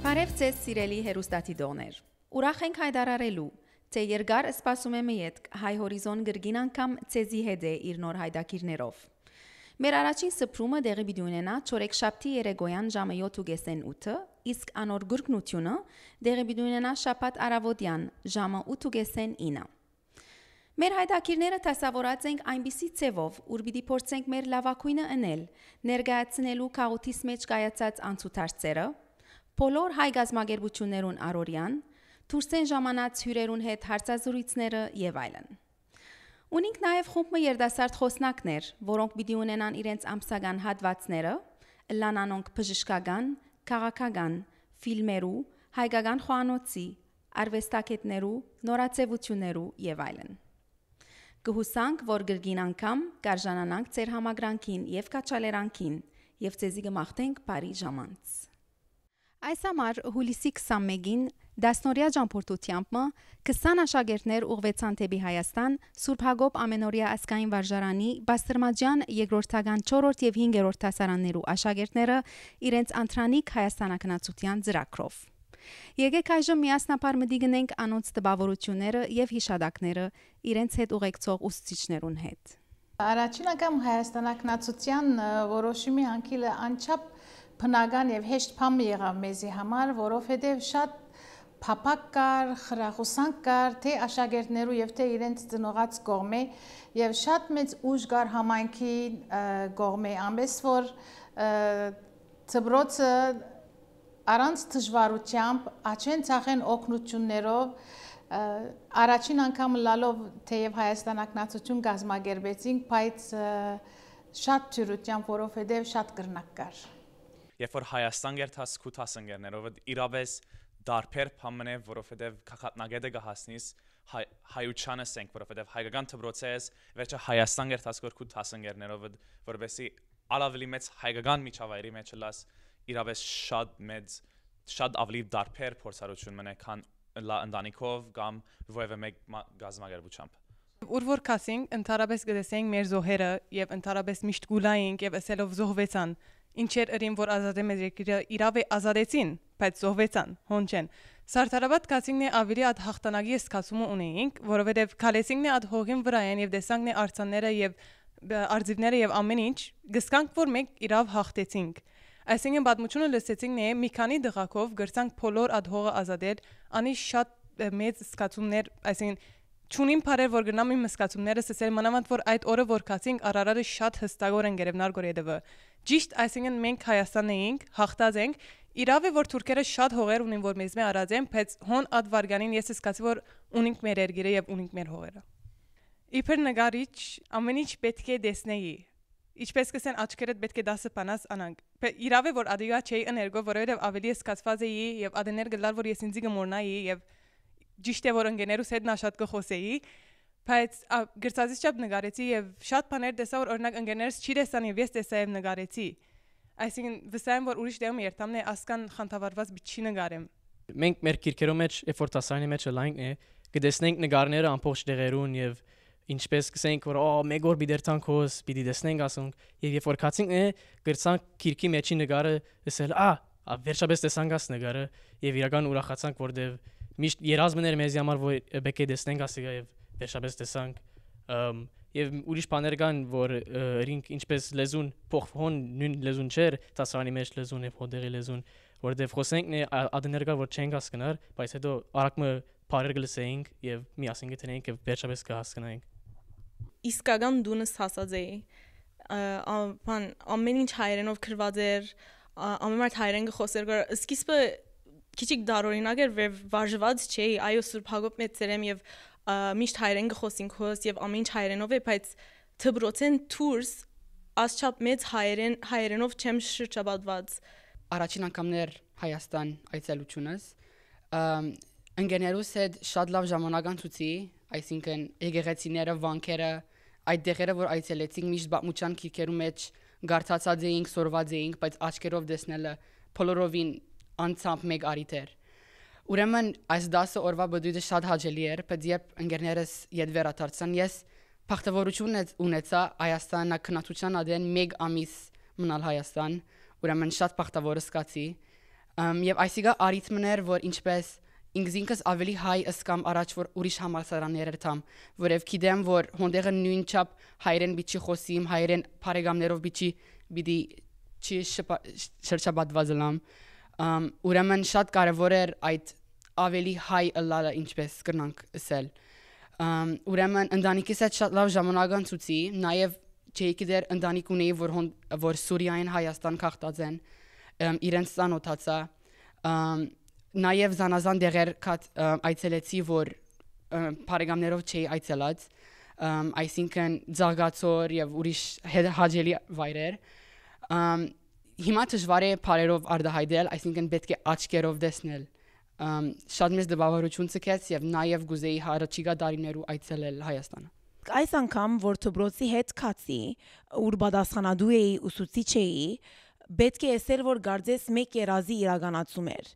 Բարև ձեզ սիրելի հերոստատիդողներ։ Ուրախ ենք հայտարարելու, թե երկար սպասում է մեկ հայ հորիզոն գրգին անգամ ցեզի հետ է իր նոր հայդակիրներով։ Մեր առաջին սփռումը դեղի պիտի ունենա չորեքշաբթի երեկոյան ժամը 7:08, իսկ անոր գրգնությունը դեղի պիտի ունենա շաբաթ առավոտյան ժամը 8:09։ Մեր հայդակիրները դասավորած ենք այնպիսի ցևով, ուր պիտի փորձենք մեր լավակույնը ընել, ներկայացնելու քաղաքից մեջ կայացած անցուդարձերը, բոլոր հայ գազམ་ագերբություններուն առօրյան, դուրսեն ժամանած հյուրերուն հետ հարցազրույցները եւ այլն։ Ունենք նաեւ խումբը երդասարդ խոսնակներ, որոնք պիտի ունենան իրենց ամսական հատվածները, լանանոնք բժշկական, քաղաքական, ֆիլմերու, հայկական խոհանոցի, արվեստագետներու, նորաձևություններու եւ այլն։ Կհուսանք, որ գրգին անգամ կարժանանանք ձեր համագրանքին եւ կաչալերանքին եւ ցեզի կմաղթենք բարի ժամանց։ Այս ամառ հուլիսի 21-ին դասնորյա ճամփորդությամբ 20 աշակերտներ ուղղվեցան դեպի Հայաստան Սուրբ Հակոբ ամենօրյա ազգային վարժարանի Բաստրմաջյան երկրորդական 4-րդ եւ 5-րդ դասարաններու աշակերտները իրենց անտրանիկ հայաստանակնացության ծրագրով։ Եկեք այժմ միասնապար մտի գնենք անոնց տպավորությունները եւ հիշադակները իրենց հետ ուղեկցող ուսուցիչներուն հետ։ Առաջին անգամ հայաստանակնացության որոշումի անկիլը անչափ բնական եւ հեշտ բան եղավ մեզի համար, որովհետեւ շատ փափակ կար, խրախուսանք կար թե աշակերտներու եւ թե իրենց ծնողած կողմէ եւ շատ մեծ ուժ կար համայնքի կողմէ, ամենս որ ծբրոցը առանց դժվարությամբ աչեն ցախեն օգնություններով առաջին անգամ լալով թեև հայաստանակնացություն գազམ་ագերբեցինք, բայց շատ թյուրությամբ, որովհետև շատ կրնակ կար։ Երբ որ Հայաստան գերտաս քութասընկերներով իրավես դարբեր փամնե, որովհետև քաղաքնագետը գահասնիս հայությանը սենք, որովհետև հայկական դպրոցես վերջը Հայաստան գերտաս քութասընկերներով որովհետև ալավելի մեծ հայկական միջավայրի մեջ լաս իրավես շատ ավելի դարբեր փորձառություն մնա քան ընտանիքով կամ որևէ մեկ գազམ་ագերբությամբ։ Ուր որ կասենք ընդհանրապես գտեսենք մեր զոհերը եւ ընդհանրապես միշտ գուլայինք եւ ասելով զոհվեցան, ինչեր ըրին որ ազատե մեր երկիրը իրավ է ազատեցին, բայց զոհվեցան, հոնչեն։ Սարդարաբադ կասինքն է ավելի ад հաղթանակի սկացումը ունեինք, որովհետեւ քալեսինքն է ад հողին վրայեն եւ դեսանքն է արցանները եւ արձիվները եւ ամեն ինչ, գսկանք որ մենք իրավ հաղթեցինք։ Այսինքն պատմությունը լսեցինք նե մի քանի դղակով գրցանք բոլոր ад հողը ազատել, անի շատ մեծ սկացումներ, այսինքն ճունին բարեր որ գնամ իմ սկացումները սսել մանավանդ որ այդ օրը որ կացինք Արարատը շատ հստակորեն գերեվնար գորեդվը։ Ճիշտ այսինքն մենք Հայաստանն էինք, հաղթած ենք, իրավ է որ թուրքերը շատ հողեր ունին որ մեզ մե արած են, բայց հոն ад վարգանին ես սկացի որ ունենք մեր երգերը եւ ունենք մեր հողերը։ Իբր նկարիչ ամեն ինչ պետք է տեսնեի։ Ինչպես կսեն աչքերդ պետք է դասը բանաս անանք։ Իրավ է որ ադիգա չէի էներգո, որովհետև ավելի սկացված էի եւ ադեներ գլար որ ես ինձի կմորնայի եւ ճիշտ է որ ընկերներուս հետ նա շատ կխոսեի, բայց գրծածից չափ նկարեցի եւ շատ բաներ տեսա որ օրինակ ընկերներս չի տեսան եւ ես տեսա եւ նկարեցի։ Այսինքն վստահ եմ որ ուրիշ դեպքում երթամն է ասկան խանթավարված բիչի նկարեմ։ Մենք մեր քիրքերով մեջ երբ որ տասարանի մեջ լայնն է, կտեսնենք նկարները ամբողջ դեղերուն եւ ինչպես կսենք որ մեկ օր բիդերտանք հոս պիտի տեսնենք ասենք եւ երբ որ կացինք գրցանք քիրքի մեջի նկարը ասել վերջապես տեսանք աս նկարը եւ իրական ուրախացանք որտեւ միշտ երազմներ մեզի համար որ բեկե տեսնենք ասիկա եւ վերջապես տեսանք եւ ուրիշ բաներ կան որ ինք ինչպես լեզուն փոխվոն նույն լեզուն չէր տասարանի մեջ լեզուն եւ հոդերի լեզուն որտեւ խոսենք ադներ կար որ չենք հասկնար բայց հետո արակը բարեր գլսեինք եւ միասին գտնենք եւ վերջապես կհասկանանք իսկական դունս հասած էի ամեն ինչ հայերենով գրված էր ամեն մարդ հայերեն խոսեր գար սկիզբը քիչիկ դարօրինակ էր վարժված չէի այո Սուրբ Հակոբ մեծերեմ եւ միշտ հայերեն խոսինք հոս եւ ամեն ինչ հայերենով է բայց դպրոցեն դուրս ասչափ մեծ հայերենով չեմ շրջապատված առաջին անգամներ Հայաստան այցելությունս ընկերներուս հետ շատ լավ ժամանակ անցուցի այսինքն եկեղեցիները վանքերը այդ դեղերը որ այցելեցինք միշտ բամուչան քիրքերու մեջ գարտացած էինք սորված էինք բայց աչքերով տեսնելը բոլորովին անցամբ մեկ արիթեր ուրեմն այս դասը օրվա բդույթը շատ հաճելի էր բայց երբ ընկերներս ետ վերադարձան ես բախտավորություն ունեցա Հայաստանը քննադատության ադեն մեկ ամիս մնալ Հայաստան ուրեմն շատ բախտավոր սկացի Եվ այսիգա արիթմներ, որ ինչպես ինքզինքս ավելի հայ ըսկամ առաջ որ ուրիշ համալսարաններ եմ, որև գիտեմ որ հոնդեղը նույն չափ հայերեն բիչի խոսիմ, հայերեն բարեկամներով բիչի բիդի չի շրջապատված լամ, ուրեմն շատ կարևոր էր այդ ավելի հայ ըլլալը ինչպես կրնանք ասել, ուրեմն ընտանիքիս հետ շատ լավ ժամանակ անցուցի, նաև չէի գիտեր ընտանիք ունեի որ Սուրիայեն Հայաստան քաղտած են, իրենց ծանոթացա, նաև զանազան դեղեր այցելեցի, որ բարեկամներով չէի այցելած, այսինքն Ձաղգացոր եւ ուրիշ հաջելի վայրեր, հիմա դժվար է բարերով արտահայտել, այսինքն պետք է աչքերով տեսնել, շատ մեծ դժվարություն ցկեց եւ նաև գուզեի հարաճիգա դարիներու այցելել Հայաստանը։ Այս անգամ որ դբրոցի հետ կացի, ուր բադասխանադու էի ուսուցիչ էի, պետք է ասել որ գարձես մեկ երազի իրականացում էր։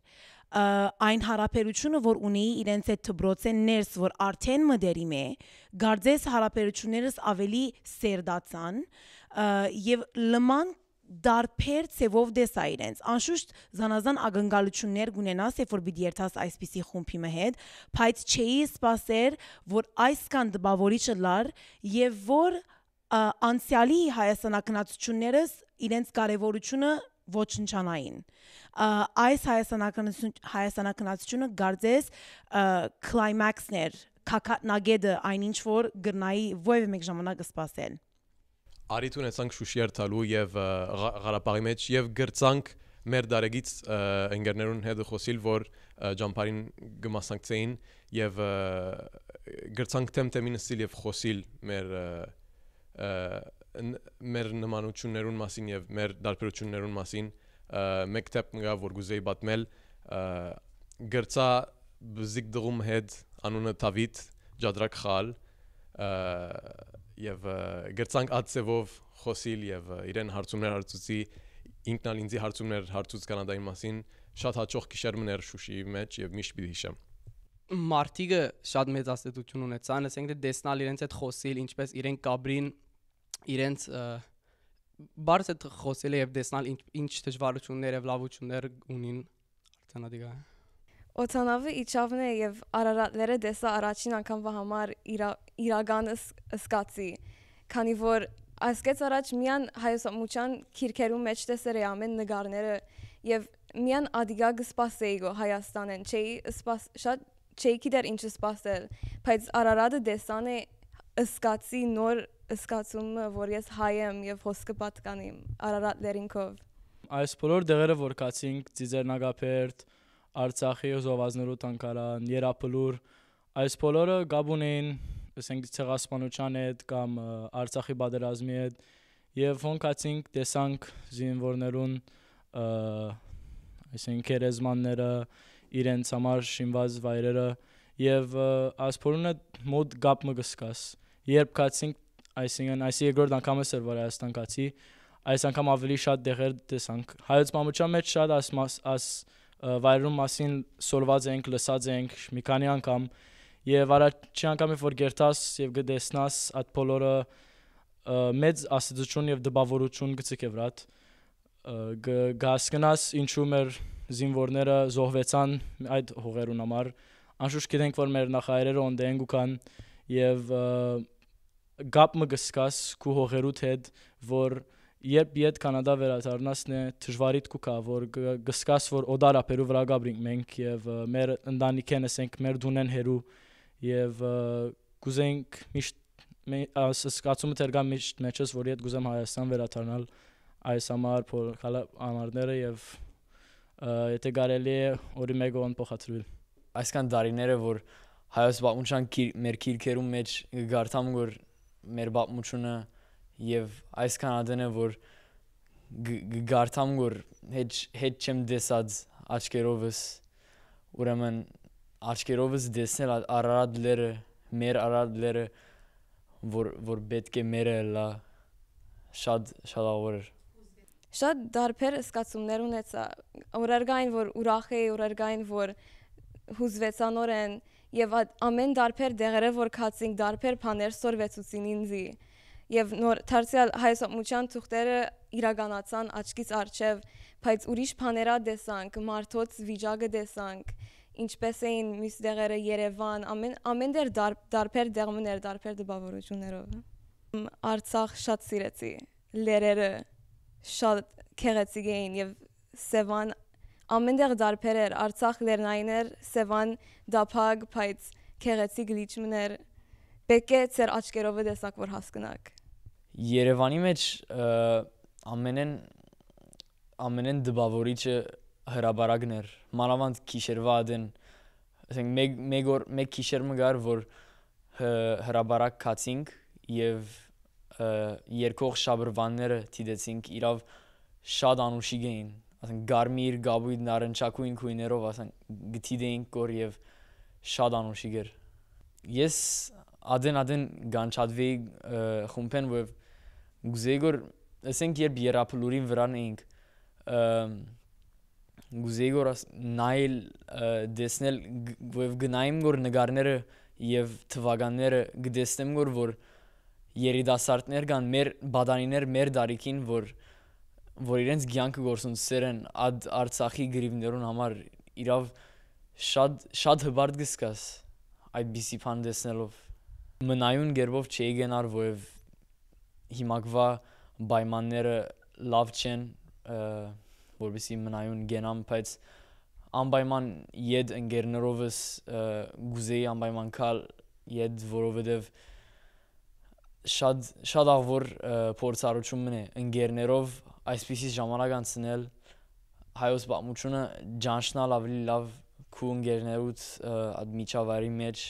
Այն հարաբերությունը որ ունեի իրենց այդ դբրոցեն ներս որ արդեն մդերիմ է, գարձես հարաբերություններս ավելի սերդացան եւ լման դարբեր ցևով դեսա իրենց անշուշտ զանազան ակնկալություններ գունենաս երբ որ պիտի երթաս այսպիսի խումբի հետ բայց չէի սպասեր որ այսքան դպավորիչը լար եւ որ անցյալի հայաստանակնացություններս իրենց կարևորությունը ոչնչանային այս հայաստանակնացությունը գարձես climax-ներ կակատնագեդը այնինչ որ գրնայի ովևէ մեկ ժամանակ սպասել Արիթ ունեցանք Շուշի երթալու եւ Ղարաբաղի մեջ եւ գրծանք մեր դարեգից ընկերներուն հետ խոսիլ որ ջամփարին գմասանքցեին եւ գրծանք թեմին ստիլ եւ խոսիլ մեր նմանություններուն մասին եւ մեր դարբերություններուն մասին մեկ տեպ նգա որ գուզեի պատմել գրծա բզիկ դղում հետ անունը Դավիթ ջադրակ խալ եւ գրծանք ածևով խոսիլ եւ իրեն հարցումներ հարցուցի ինքնալ ինձի հարցումներ հարցուց կանադայի մասին շատ հաճող գիշերմներ Շուշիի մեջ եւ միշտ պիտի հիշեմ Մարտիկը շատ մեծ աստեցություն ունեցան ասենք թե դեսնալ իրենց այդ խոսիլ ինչպես իրեն կաբրին իրենց բարձ այդ խոսիլը եւ դեսնալ ինչ դժվարություններ եւ լավություններ ունին արդյունադիգա Օթանավը իջավն է եւ Արարատները դեսա առաջին անգամվա համար իրական սկացի, քանի որ այսքեծ առաջ միան հայոսամության քիրքերու մեջ տեսեր է ամեն նգարները եւ միան ադիգա գսպասեի գո Հայաստանեն շատ չէի գիտեր ինչ սպասել, բայց Արարատը դեսան է սկացի նոր սկացումը, որ ես հայ եմ եւ հոսքը պատկանիմ Արարատներինքով Այս բոլոր դեղերը որ կացինք Ծիզերնագապերտ Արցախի զովազներու տանկարան, Երապլուր, այս բոլորը գաբ ունեին, ասենք ցեղասպանության հետ կամ Արցախի պատերազմի հետ եւ հոնքացինք տեսանք զինվորներուն, այսինքն քերեզմանները, իրենց համար շինված վայրերը եւ այս բոլորը մոտ գաբ մը գսկաս։ Երբ կացինք, այսինքն այս երկրորդ անգամը էր որ Հայաստան կացի, այս անգամ ավելի շատ դեղեր տեսանք։ Հայոց մամուչության մեջ շատ այս վայրում մասին սորված ենք, լսած ենք մի քանի անգամ եւ առաջի անգամ որ գերտաս եւ գտեսնաս այդ բոլորը մեծ աստեցություն եւ դպավորություն գցիկ է վրատ գասկնաս ինչու մեր զինվորները զոհվեցան այդ հողերուն համար անշուշտ գիտենք որ մեր նախայրերը օնդե են գուքան եւ գապ մը գսկաս քու հողերուտ հետ որ Երբ իդ Կանադա վերադառնաս նե դժվարիտ կուքա որ գսկաս որ օդարապերու վրա գաբրինք մենք եւ մեր ընտանիքեն ասենք մեր դունեն հերու եւ գուզենք միշտ ասկացումը դերգա միշտ մեջս որ իդ գուզեմ Հայաստան վերադառնալ այս համար ամառները եւ եթե կարելի է օրի մեկ օն փոխադրել Այսքան դարիները որ հայոց պատմության մեր քիրքերում մեջ գարտամ որ մեր պատմությունը Եվ այսքան ադենը որ գարտամ որ հետ չեմ դեսած աչքերովս ուրեմն աչքերովս դեսնել Արարատները մեր Արարատները որ պետք է մերը լա շատ աղոր էր Շատ դարբեր սկացումներ ունեցա օրերգային որ ուրախ էի օրերգային որ հուզվեցանորեն եւ ամեն դարբեր դեղերը որ կացինք դարբեր բաներ սորվեցուցին ինձի Եվ նոր դարձյալ հայոց մամուչյան թուղթերը իրականացան աչքից առջև, բայց ուրիշ բաներա տեսանք, մարդոց վիճակը տեսանք, ինչպես էին մյուս դեղերը Երևան, ամեն դեր դարբեր դեղմներ, դարբեր դպավորություններով։ Արցախ շատ սիրեցի, լերերը շատ քեղեցիկ էին եւ Սևան ամեն դեր դարբեր էր, Արցախ լերնային էր, Սևան դափակ, բայց քեղեցիկ լիճմներ, պետք է ծեր աչքերով տեսակ որ հասկանաք։ Երևանի մեջ ամենեն դպավորիչը հրաբարակն էր, մանավանդ քիշերվա ադեն, ասենք մեկ քիշեր մգար, որ հրաբարակ կացինք եւ երկող շաբրվանները թիդեցինք, իրավ շատ անուշիկ էին, ասենք գարմիր, գաբույտ, նարնջակույն քույներով, ասենք գթիդեինք կոր եւ շատ անուշիկ էր։ Ես ադեն գանչադվեի խումբեն, որ գուզեի գոր, ասենք երբ երապլուրին վրան էինք, գուզեի գոր նայել դեսնել, որ գնայիմ գոր նգարները եւ թվականները գտեսնեմ գոր, որ երիտասարդներ կան, մեր բադանիներ, մեր դարիքին, որ իրենց կյանքը գործուն սերեն ադ Արցախի գրիվներուն համար իրավ շատ հբարտ գսկաս այդպիսի բան տեսնելով։ Մնայուն գերբով չի գնար, որ հիմակվա պայմանները լավ չեն, որովհետեւ մնայուն գենամ, բայց անպայման յետ ընկերներովս գուզեի անպայման կալ յետ, որովհետեւ շատ աղվոր փորձառություն մնե ընկերներով այսպիսի ժամանակ անցնել, հայոց պատմությունը ճանչնալ ավելի լավ քու ընկերներուց այդ միջավայրի մեջ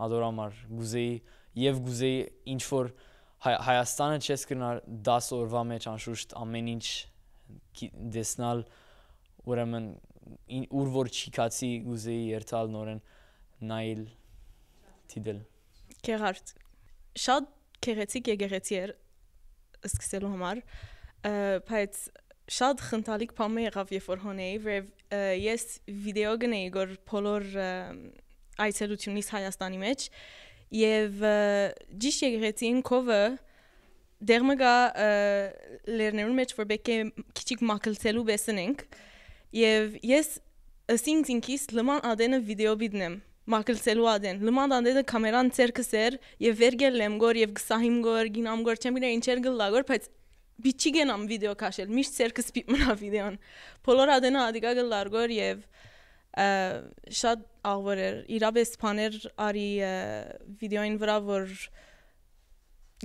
ադորամար գուզեի ինչ որ Հայաստանը չես կրնար 10 օրվա մեջ անշուշտ ամեն ինչ դեսնալ, ուրեմն ուր որ չիկացի գուզեի երթալ նորեն նայել թիդել։ Քեղարդ շատ քեղեցիկ եկեղեցի էր սկսելու համար, բայց շատ խնդալիք բան եղավ, երբ որ հոնեի, որ ես վիդեո գնեի գոր բոլոր այցելությունից Հայաստանի մեջ եւ ճիշտ եկեղեցին կովը դեռ մգա լերներուն մեջ որ բեկե քիչիկ մակլցելու բեսնենք եւ ես ասինք ինքիս լման ադենը վիդեո բիդնեմ մակլցելու ադեն լման ադենը կամերան ցերկսեր եւ վերգելեմ գոր եւ գսահիմ գոր գինամ գոր չեմ գիտե ինչեր գլագոր բայց բիչի գենամ վիդեո քաշել միշտ ցերկս պիտ մնա վիդեոն բոլոր ադենը ադիկա գլարգոր եւ շատ աղվոր էր իրապես բաներ արի վիդեոին վրա որ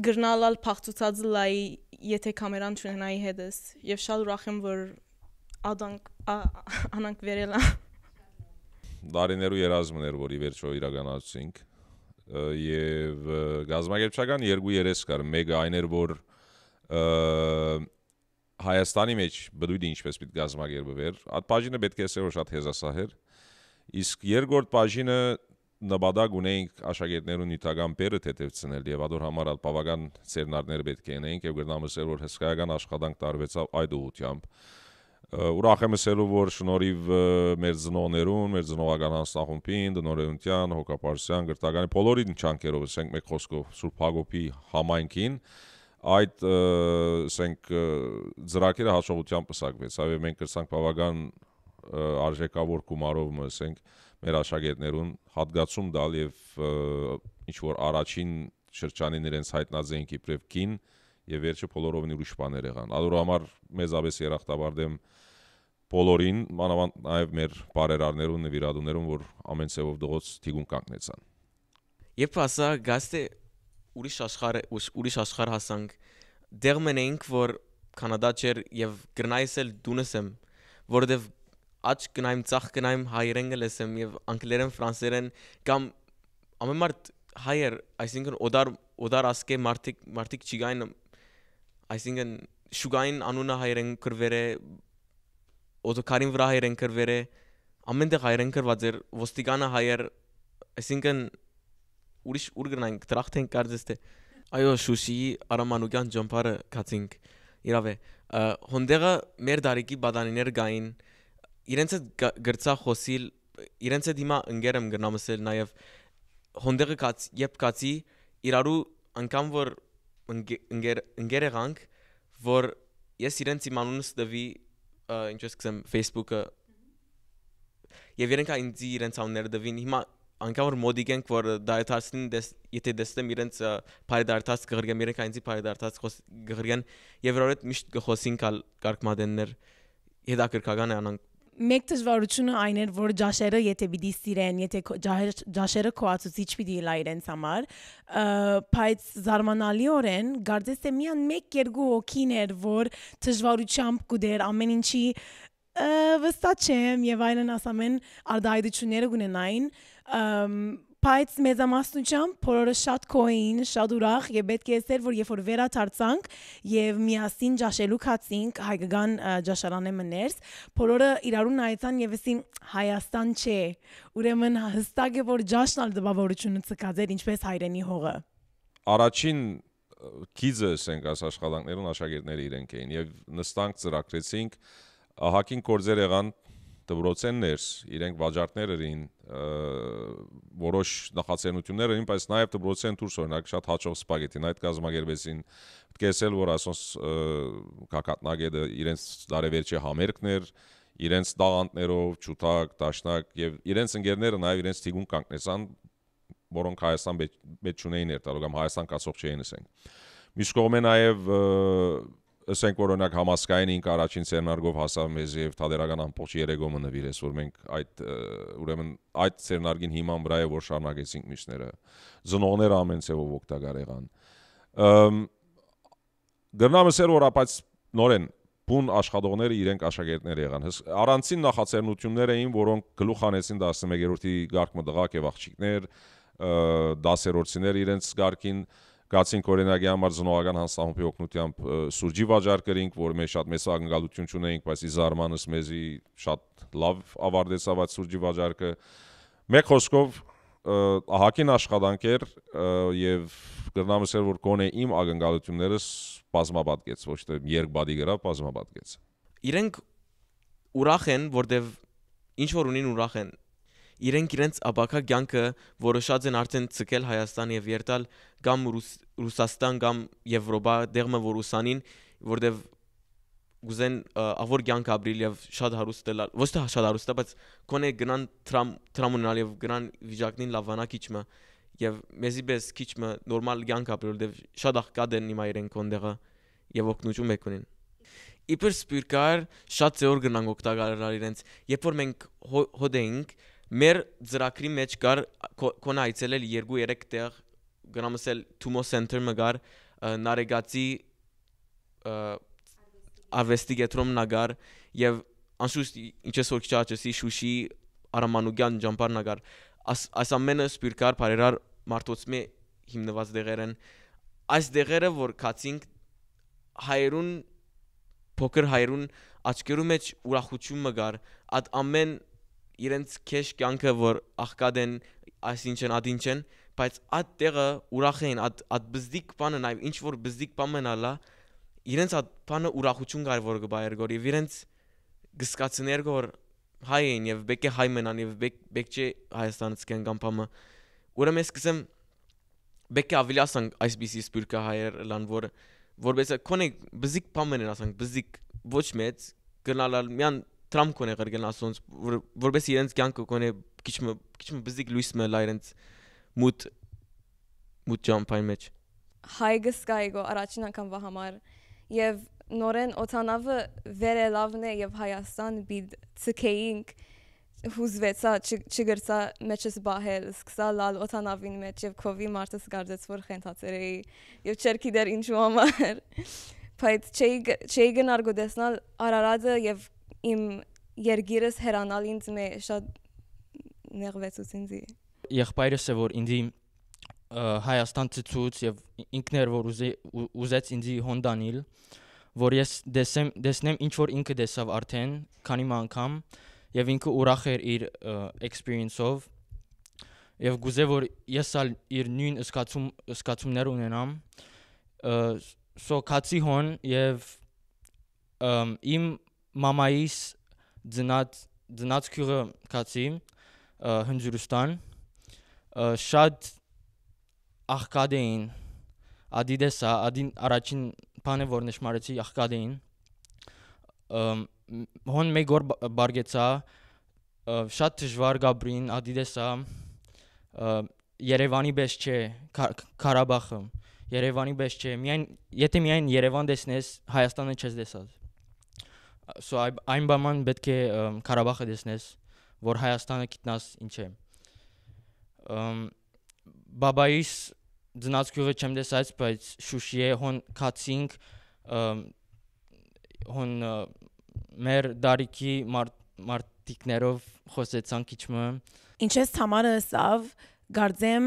գրնալալ փախծուցած լայի եթե կամերան չունենայի հետս եւ շատ ուրախ եմ որ անանք վերելա Դարիներու երազումն էր որ ի վերջո իրականացուցինք եւ գազམ་ագերբչական երկու երես կար մեկը այն էր որ Հայաստանի մեջ բդույթ ինչպես պիտի գազམ་ագերբվեր այդ բաժինը պետք է ասել որ շատ հեզասահեր իսկ երկրորդ բաժինը նպատակ ունեինք աշակերտներուն նյութական բերը թեթևցնել եւ ադոր համար այդ բավական ծերնարներ պետք է ունեինք եւ գրնամսել որ հսկայական աշխատանք տարվեցավ այդ ուղությամբ ուրախ եմ ասելու որ շնորհիվ մեր ծնողներուն մեր ծնողական հանձնախումբին Դնորեունտյան Հոկապարսյան գրտականի բոլորին չանքերով ասենք մեկ խոսքով Սուրբ Հակոբի համայնքին այդ ասենք ծրագիրը հաջողությամբ պսակվեց այո մենք կրսանք բավական արժեքավոր գումարով ասենք մեր աշակերտներուն հատկացում տալ եւ ինչ որ առաջին շրջանին իրենց հայտնած էին իբրև կին եւ վերջը բոլորովին ուրիշ բաներ եղան ադոր համար մեծապես երախտաբարդեմ բոլորին մանավանդ նաեւ մեր բարերարներուն նվիրատուներուն որ ամեն ցեվով դողոց թիգուն կանգնեցան Երբ ասա գաստե ուրիշ աշխարհ հասանք դեռ մենենք որ կանադա չեր եւ գրնայսել դունեսեմ որովհետեւ աչ գնայմ ցախ գնայմ հայերեն գլեսեմ եւ անգլերեն ֆրանսերեն կամ ամեմարդ հայեր այսինքն օդար ասկե մարտիկ չիգայն այսինքն շուգային անունը հայերեն կրվերը օդոկարին վրա հայերեն կրվերը ամենտեղ հայերեն կրված էր ոստիկանը հայեր այսինքն ուրիշ ուր գնանք դրախտեն կարծես թե այո շուշիի Արամանուկյան ջամփարը կացինք իրավ է հոնդեղը մեր դարիքի բադանիներ գային իրենց գրծա խոսիլ իրենց հիմա ընկերեմ գնամսել նաև հոնդեղը երբ կացի իրարու անգամ որ ընկեր եղանք որ ես իրենց իմ անունս տվի ինչպես կսեմ Facebook-ը եւ իրենք ինձ իրենց անունները տվին հիմա անկամ որ մոդիկ ենք որ դայթարցին եթե դեսնեմ իրենց բարի դայթարց կղրգեմ իրենք ինձ բարի դայթարց կղրգեն եւ որովհետեւ միշտ գխոսին կարգմադեններ հետաքրքրական է անանք Մեկ դժվարությունը այն էր, որ ջաշերը եթե պիտի սիրեն, եթե ջաշերը քոացուցիչ պիտի լա իրենց համար, բայց զարմանալիորեն գարձես թե միան 1-2 հոգին էր, որ դժվարությամբ կուդեր ամեն ինչի վստահ չեմ եւ այլն ասամեն արդայությունները կունենային Բայց մեծամասնությամբ բոլորը շատ կոյին, շատ ուրախ եւ պետք է ասել, որ երբ որ վերադարձանք եւ միասին ջաշելու կացինք հայկական ջաշարանը մներս, բոլորը իրարու նայեցան եւ ասին Հայաստան չէ։ Ուրեմն հստակ է որ ջաշն ալ դպավորությունը ցկած էր ինչպես հայրենի հողը։ Առաջին քիզը ասենք աս աշխատանքներուն աշակերտները իրենք էին եւ նստանք ծրագրեցինք ահակին կորձեր եղան դպրոցեններ, իրենք վաճառքներ էին, որոշ նախաձեռնություններ էին, բայց նաև դպրոցեն դուրս օրինակ շատ հաճող սպագետին այդ կազմակերպեցին։ Պետք է ասել, որ ասոնց կակատնագետը իրենց դարևերջի համերգներ, իրենց տաղանդներով, ճուտակ, դաշնակ եւ իրենց ընկերները նաև իրենց թիգուն կանգնեցան, որոնք Հայաստան պետք չունեին երթալու կամ Հայաստան կացող չէին ասենք։ Միշտ կողմը նաև ասենք որ օրինակ համասկային ինք առաջին ցերնարգով հասավ մեզ եւ թադերական ամբողջ երեգոմը նվիրեց որ մենք այդ ուրեմն այդ ցերնարգին հիման վրա է որ շարունակեցինք միշները զնողները ամեն ցեվով օգտակար եղան գրնամսեր որ ապաց նորեն բուն աշխատողները իրենք աշակերտներ եղան առանցին նախաձեռնություններ էին որոնք գլուխ անեցին 11-րդի գարկմը դղակ եւ աղջիկներ 10-րդցիներ իրենց գարկին Գացինք օրինակի համար զնողական հանձնախումբի օգնությամբ սուրճի վաճառ կրինք, որ մենք շատ մեծ ակնկալություն չունեինք, բայց իզարմանս մեզի շատ լավ ավարտեցավ այդ սուրճի վաճառքը։ Մեկ խոսքով ահակին աշխատանք էր եւ կրնամ ասել որ գոնե իմ ակնկալություններս բազմապատկեց, ոչ թե երկբադի գրա բազմապատկեց։ Իրենք ուրախ են, որտեվ ինչ որ ունին ուրախ են։ Իրենք իրենց ապակա կյանքը որոշած են արդեն ցկել Հայաստան եւ երթալ կամ Ռուսաստան կամ Եվրոպա դեղը որ ուսանին որտեվ գուզեն ավոր կյանք ապրիլ եւ շատ հարուստ է ոչ թե շատ հարուստ է բայց կոնե գնան տրամունալ եւ գնան վիճակնին լավանա քիչմը եւ մեզի պես քիչմը նորմալ կյանք ապրել որտեվ շատ աղքատ են հիմա իրենք կոնդեղը եւ օգնություն եկունին իբր սպիրկար շատ ծեոր գնանք օգտակարալ իրենց երբ որ մենք հոդենք Մեր ծրագրի մեջ կար կոնա այցելել 2-3 տեղ գնամսել Tumo Center մգար նարեգացի արվեստի գետրոմ նագար եւ անշուշտ ինչպես որ քիչացի Շուշի Արամանուգյան ջամփար նագար այս ամենը սպիրկար բարերար մարտոցմե հիմնված դեղեր են այս դեղերը որ կացինք հայրուն փոքր հայրուն աչքերու մեջ ուրախություն մգար այդ ամեն իրենց քեշ կյանքը որ աղքատ են այսինչն ադինչեն բայց այդ տեղը ուրախ են այդ բզդիկ բանը նաև ինչ որ բզդիկ բան մնալա իրենց այդ բանը ուրախություն կար որ գբայր գոր եւ իրենց գսկացներ գոր հայ են եւ բեկե հայ մնան եւ բեկչե Հայաստանից կեն կամ բամը ուրեմն ես կսեմ բեկե ավելի ասանք այսպիսի սպիրկա հայեր լան որպես կոնե բզդիկ բան մնան ասանք բզդիկ ոչ մեծ գնալալ միան Trump կոնե գերգեն ասոնց որպես իրենց կյանքը կոնե քիչմը բզիկ լույսը լա իրենց մուտ ջամփային մեջ հայգս կայգո առաջին անգամ վահամար եւ նորեն օտանավը վերելավն է եւ Հայաստան բիդ ցկեինք հուզվեցա չգրծա մեջս բահել սկսա լալ օտանավին մեջ եւ քովի մարտս գարձեց որ խենթացեր էի եւ չերքի դեր ինչու համար բայց չէի գնար գոդեսնալ Արարատը եւ իմ երգիրս հերանալ ինձ մե շատ ներվեցուց ինձի Եղբայրս է որ ինձի Հայաստան ցույց եւ ինքներ որ ուզեց ինձի հոնդանիլ որ ես դեսնեմ ինչ որ ինքը դեսավ արդեն քանի անգամ եւ ինքը ուրախ էր իր experience-ով եւ գուզե որ ես ալ իր նույն զգացումներ ունենամ so կացի հոն եւ իմ մամայիս ծնած քյուրը կացի Հնդուրստան շատ աղքատ էին ադիդեսա ադին առաջին բանը որ նշмарեցի աղքատ էին հոն մեկ օր բարգեցա շատ դժվար Գաբրին ադիդեսա Երևանի պես չէ Ղարաբաղը Երևանի պես չէ միայն եթե միայն Երևան տեսնես Հայաստանը չես տեսած so այն բաման պետք է Ղարաբաղը տեսնես որ Հայաստանը գիտնաս ինչ է բաբայիս ձնածքյուղը չեմ տեսած բայց Շուշիե հոն կացինք հոն մեր դարիքի մարտիկներով խոսեցանք իջմը Ինչպես Թամարը ասավ Գարձեմ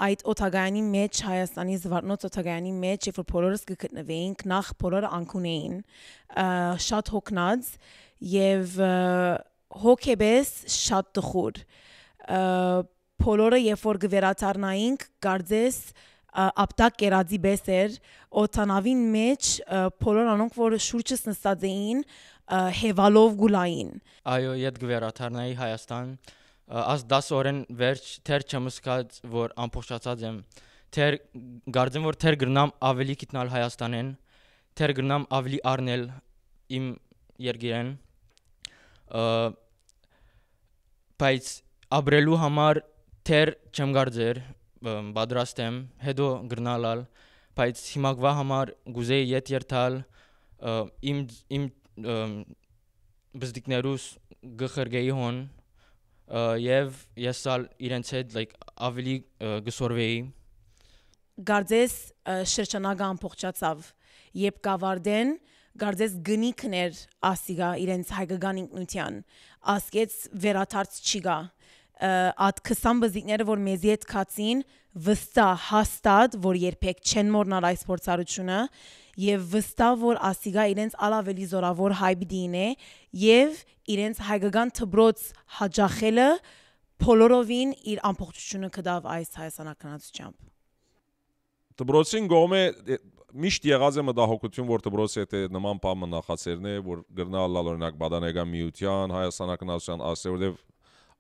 այդ օթագայանի մեջ Հայաստանի Զվարթնոց օթագայանի մեջ երբ որ բոլորս կգտնվեինք նախ բոլորը անկունեին շատ հոգնած եւ հոգեբես շատ տխուր բոլորը երբ որ գվերաթարնայինք գարձես ապտակ կերածի բեսեր օթանավին մեջ բոլոր անոնք որ շուրջս նստած էին հեվալով գուլային այո իդ գվերաթարնայի Հայաստան As 10 օրեն վերջ թեր չմսկած որ ամփոփացած եմ թեր գարձեմ որ թեր գրնամ ավելի գիտնալ Հայաստանեն թեր գրնամ ավելի առնել իմ երգիրեն բայց ապրելու համար թեր չեմ գարձեր պատրաստ եմ հետո գրնալալ բայց հիմակվա համար գուզեի ետ երթալ իմ բզդիկներուս գխրգեի հոն եւ եսալ իրենց հետ ավելի գսորվեի Գարձես շրջանագը ամփոփացավ երբ կավարդեն Գարձես գնիկներ ասիգա իրենց հայկական ինքնության ասկեց վերաթարց չի գա At 20 բզիկները որ մեզի հետ կացին վստահ հաստատ որ երբեք չեն մոռնալ այս փորձառությունը եւ վստահ որ ասիգա իրենց ալավելի զորավոր հայբդին է եւ իրենց հայկական թբրոց հաջախելը բոլորովին իր ամբողջությունը կդավ այս հայաստանակնացությամբ Դբրոցին գոմե միշտ եղած է մտահոգություն որ դբրոցի հետ նման բան նախացերն է որ գրնալ օրինակ բադանեգան միության հայաստանակնացության ասել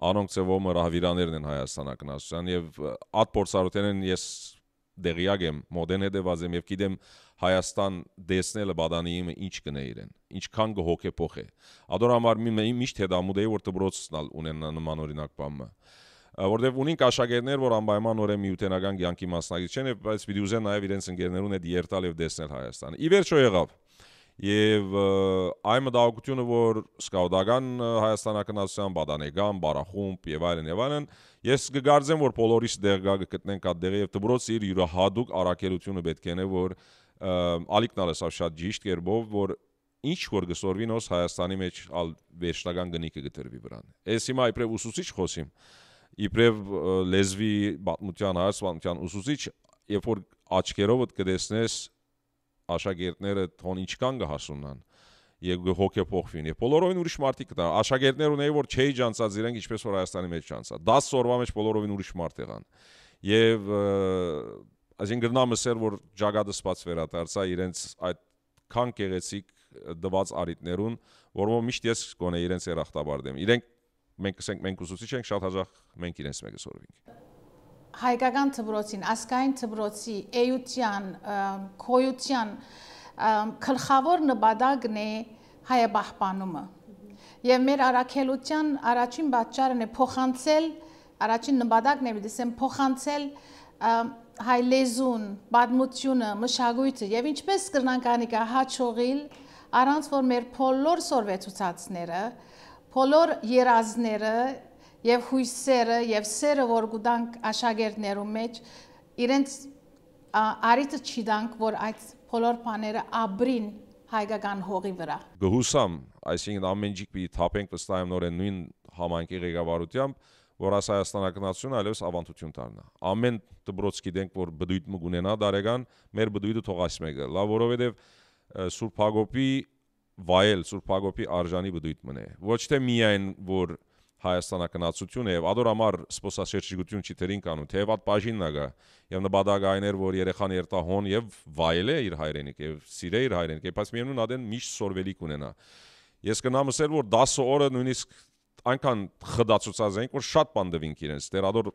Անոնք ծևոմը ռահվիրաներն են Հայաստանակնացության եւ այդ փորձառութենեն ես դեղիակ եմ մոդեն հետեված եմ եւ գիտեմ Հայաստան դեսնելը բադանիի ինչ կնե իրեն ինչքան գհոգեփոխ է Ադոր համար միշտ հետամուտ է որ դբրոցնալ ունեն նման օրինակ բամը որտեւ ունին աշակերտներ որ անպայմանորեն միութենական կյանքի մասնակից չեն եւ բայց պիտի ուզեն նաեւ իրենց ընկերներուն հետ երթալ եւ դեսնել Հայաստանը ի վերջո եղավ Եվ այն մտահոգությունը, որ սկաուտական հայաստանակնացության, բադանեգան, բարախումբ եւ այլն, ես կգարձեմ, որ բոլորիս դեղ գա գտնենք այդ դեղը եւ դբրոցը իր յուրահատուկ առաքելությունը պետք է նե, որ ալիքնալ է շատ ճիշտ կերպով, որ ինչ որ գսորվի նոս Հայաստանի մեջ ալ վերջնական գնիկը գտրվի վրան։ Ես հիմա իբրև ուսուցիչ խոսիմ, իբրև լեզվի պատմության, հայաստանության ուսուցիչ, երբ որ աչքերով կտեսնես աշակերտները թոն ինչքան կհասունան եւ հոգեփոխվին եւ բոլորովին ուրիշ մարդիկ կտա աշակերտներ ունեի որ չէի ջանցած իրենք ինչպես որ Հայաստանի մեջ ջանցա 10 օրվա մեջ բոլորովին ուրիշ մարդ եղան եւ այսին գրնամսեր որ ջագադը սպած վերադարձա իրենց այդ քան գեղեցիկ դված արիտներուն որոնք միշտ ես գոնե իրենց երախտաբարդեմ իրենք մենք ասենք մենք ուսուցիչ ենք շատ հաջող մենք իրենց մեկը սորվենք Հայկական թբրոցին, ասկային թբրոցի, էյության, քոյության գլխավոր նպատակն է հայաբահբանումը։ Եվ մեր առաքելության առաջին պատճառն է փոխանցել, առաջին նպատակն է դեսեմ փոխանցել հայ լեզուն, պատմությունը, մշակույթը եւ ինչպես կրնանք անիկա հաջողիլ առանց որ մեր բոլոր սորվեցուցածները, բոլոր երազները Եվ հույսերը եւ սերը որ գուտանք աշակերտներու մեջ իրենց արիտը չիդանք որ այդ բոլոր բաները ապրին հայկական հողի վրա Գհուսամ այսինքն ամենջիկ պիտի թափենք վստահեմ նորեն նույն համայնքի ղեկավարությամբ որ աս հայաստանակնացությունը այլևս ավանդություն դառնա ամեն դբրոց գիտենք որ բդույթ մգունենա դարեգան մեր բդույթը թողած մեկը լավ որովհետեւ Սուրբ Հակոբի վայել Սուրբ Հակոբի արժանի բդույթ մնե ոչ թե միայն որ հայաստանակնացությունը եւ ադոր համար սպոսաշրջիկություն չիտերին կանու թեև այդ բաժինն ագա եւ նպատակայներ որ երեխան երթահոն եւ վայելե իր հայրենիք եւ սիրե իր հայրենիք բայց միևնույն ադեն միշտ սորվելիք ունենա ես կնամ ասել որ 10 օրը նույնիսկ այնքան խդացուցած ենք որ շատ բան դվինք իրենց դեր ադոր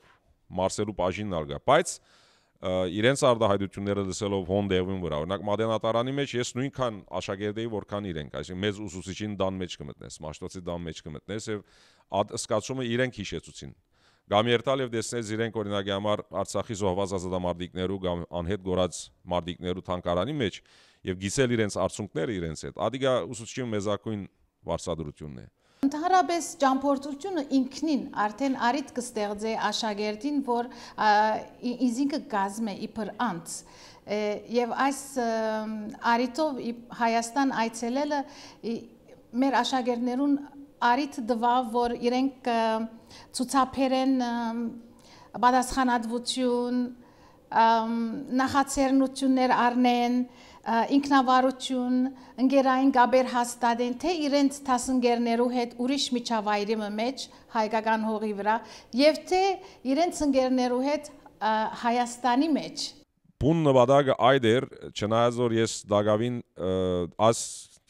մարսելու բաժինն ալգա բայց իրենց արտահայտությունները լսելով հոն դեղին վրա։ Օրինակ մատենատարանի մեջ ես նույնքան աշակերտ էի, որքան իրենք, այսինքն մեծ ուսուցիչին դան մեջ կմտնես, մաշտոցի դան մեջ կմտնես եւ սկացումը իրենք հիշեցուցին։ Գամ երթալ եւ տեսնես իրենք օրինակի համար Արցախի զոհված ազատամարտիկներու կամ անհետ գորած մարտիկներու թանկարանի մեջ եւ գիսել իրենց արցունքները իրենց հետ։ Ադիգա ուսուցչի մեզակույն վարսադրությունն է։ Ընդհանրապես ճամփորդությունը ինքնին արդեն արիտ կստեղծե աշակերտին, որ ինքը գազմ է իբր անց եւ այս արիտով Հայաստան այցելելը մեր աշակերտներուն արիտ դվավ, որ իրենք ցուցաբերեն պատասխանատվություն, նախաձեռնություններ առնեն, ինքնավարություն, ընկերային գաբեր հաստատեն, թե իրենց դասընկերներու հետ ուրիշ միջավայրի մեջ հայկական հողի վրա եւ թե իրենց ընկերներու հետ Հայաստանի մեջ։ Բուն նվադագը այդ էր, չնայած որ ես դակավին աս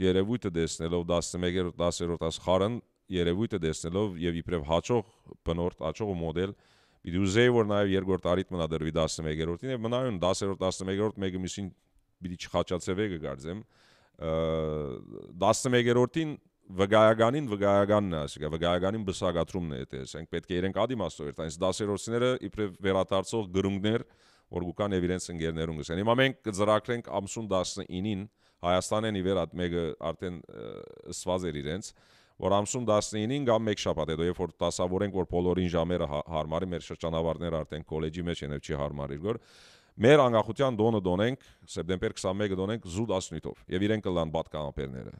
երևույթը տեսնելով 11-րդ 10-րդ աշխարհն երևույթը տեսնելով եւ իբրև հաջող բնորդ, հաջող մոդել պիտի ուզեի որ նաեւ երկրորդ արիտ մնադրվի 11-րդին եւ մնայուն 10-րդ 11-րդ մեկը միսին պիտի չխաչացվե կգարձեմ 11-րդին վգայականին վգայականն է, ասիկա վգայականին բսակատրումն է դա, ասենք պետք է իրենք ադիմաստով էր, այնց 10-րդները իբրև վերադարձող գրունգներ, որ գուկան եւ իրենց ընկերներուն գսեն։ Հիմա մենք կծրագրենք ամսուն 19-ին Հայաստանեն իվեր այդ մեկը արդեն ըսված էր իրենց, որ ամսուն 19-ին կամ մեկ շաբաթ հետո երբ որ դասավորենք որ բոլորին ժամերը հարմարի մեր շրջանավարտները արդեն կոլեջի մեջ են եւ չի հարմարի գոր մեր անկախության դոնը դոնենք սեպտեմբեր 21-ը դոնենք զուտ 18-ով եւ իրենք կլան պատկանապերները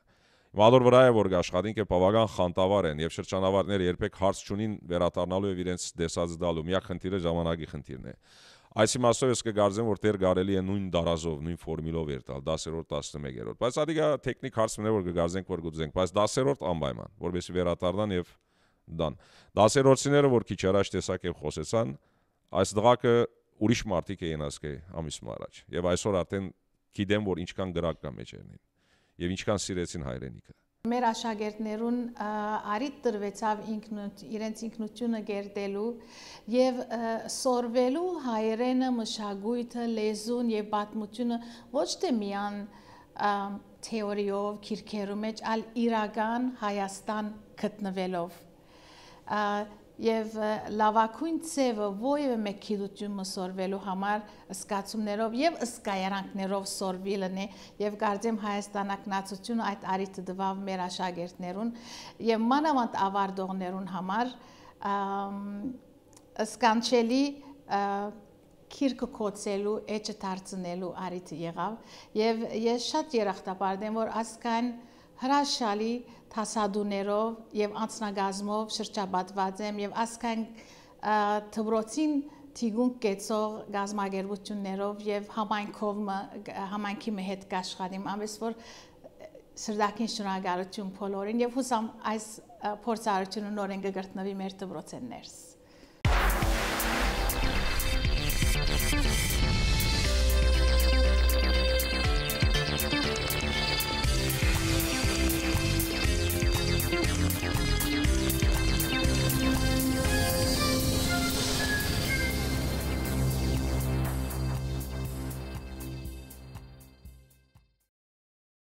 Մադոր վրա է որ աշխատին կե բավական խանտավար են եւ շրջանավարտները երբեք հարց չունին վերադառնալու եւ իրենց դեսած դալու միակ խնդիրը ժամանակի խնդիրն է Այս իմաստով ես կգարձեմ որ դեր կարելի է նույն դարազով նույն ֆորմուլով երթալ 10-րդ 11-րդ բայց ադիգա տեխնիկ հարցն է որ կգարձենք որ գուզենք բայց 10-րդ անպայման որովհետեւ վերադառնան եւ դան 10-րդցիները որ քիչ առաջ տեսակ եւ խոսեցան այս դղակը ուրիշ մարտիկ էին ասկե ամիս առաջ եւ այսօր արդեն գիտեմ որ ինչքան գրակ կա մեջերին եւ ինչքան սիրեցին հայրենիքը Մեր աշակերտներուն արիտ տրվեցավ իրենց ինքնությունը գերտելու եւ սորվելու հայրենը, մշակույթը, լեզուն եւ պատմությունը ոչ թե միան թեորիով, քիրքերու մեջ, այլ իրական Հայաստան գտնվելով եւ լավակույն ցևը ովը մեկ գիտությունը սորվելու համար սկացումներով եւ ըսկայարանքներով սորվելն է եւ կարծեմ հայաստանակնացությունը այդ արիթը դվավ մեր աշակերտներուն եւ մանավանդ ավարտողներուն համար ըսկանչելի քիրքը կոչելու էջը դարձնելու արիթը եղավ եւ ես շատ երախտապարտ եմ որ ասկան հրաշալի թասադուներով եւ անձնագազմով շրջապատված եմ եւ ասկան թբրոցին թիգուն կեցող գազմագերբություններով եւ համայնքի հետ կաշխատիմ ամենից որ սրդակին շնորհակալություն բոլորին եւ հուսամ այս փորձառությունը նորեն կգտնվի մեր դպրոցներս